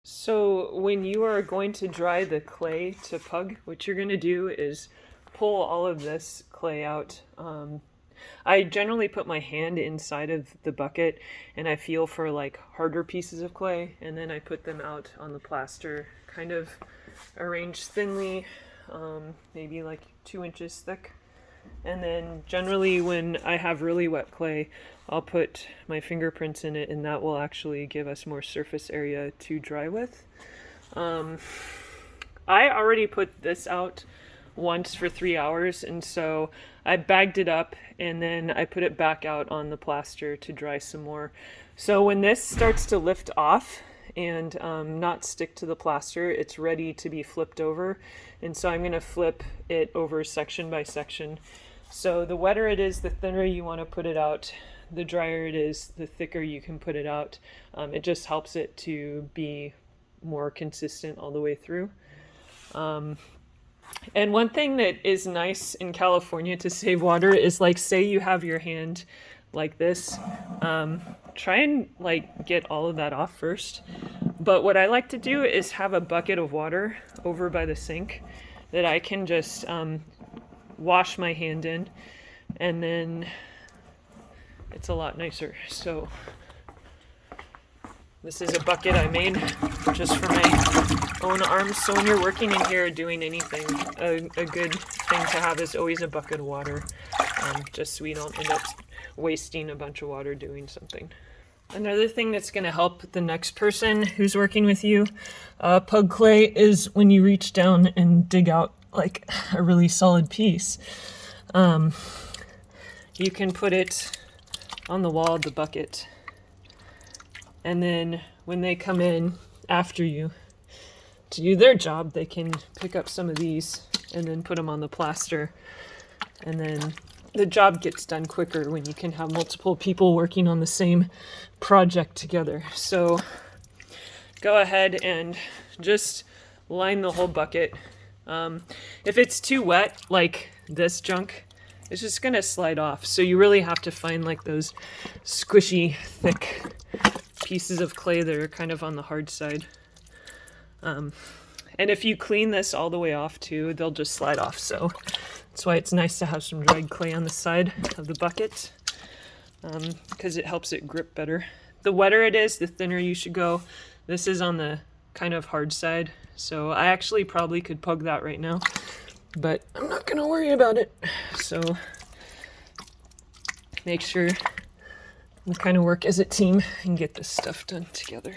So when you are going to dry the clay to pug, what you're going to do is pull all of this clay out. I generally put my hand inside of the bucket and I feel for like harder pieces of clay, and then I put them out on the plaster, kind of arranged thinly, maybe like 2 inches thick. And then generally when I have really wet clay, I'll put my fingerprints in it, and that will actually give us more surface area to dry with. I already put this out once for 3 hours, and so I bagged it up and then I put it back out on the plaster to dry some more. So when this starts to lift off and not stick to the plaster, it's ready to be flipped over. And so I'm going to flip it over section by section. So the wetter it is, the thinner you want to put it out. The drier it is, the thicker you can put it out. It just helps it to be more consistent all the way through. And one thing that is nice in California to save water is, like, say you have your hand like this, try and like get all of that off first. But what I like to do is have a bucket of water over by the sink that I can just wash my hand in, and then it's a lot nicer. So this is a bucket I made just for my own arms. So when you're working in here doing anything, a good thing to have is always a bucket of water, just so we don't end up wasting a bunch of water doing something. Another thing that's going to help the next person who's working with you pug clay is when you reach down and dig out like a really solid piece. You can put it on the wall of the bucket, and then when they come in after you to do their job, they can pick up some of these and then put them on the plaster, and then the job gets done quicker when you can have multiple people working on the same project together. So go ahead and just line the whole bucket. If it's too wet, like this junk, it's just gonna slide off. So you really have to find like those squishy, thick pieces of clay that are kind of on the hard side. And if you clean this all the way off too, they'll just slide off. So that's why it's nice to have some dried clay on the side of the bucket, because it helps it grip better. The wetter it is, the thinner you should go. This is on the kind of hard side, so I actually probably could pug that right now, but I'm not gonna worry about it. So make sure we kind of work as a team and get this stuff done together.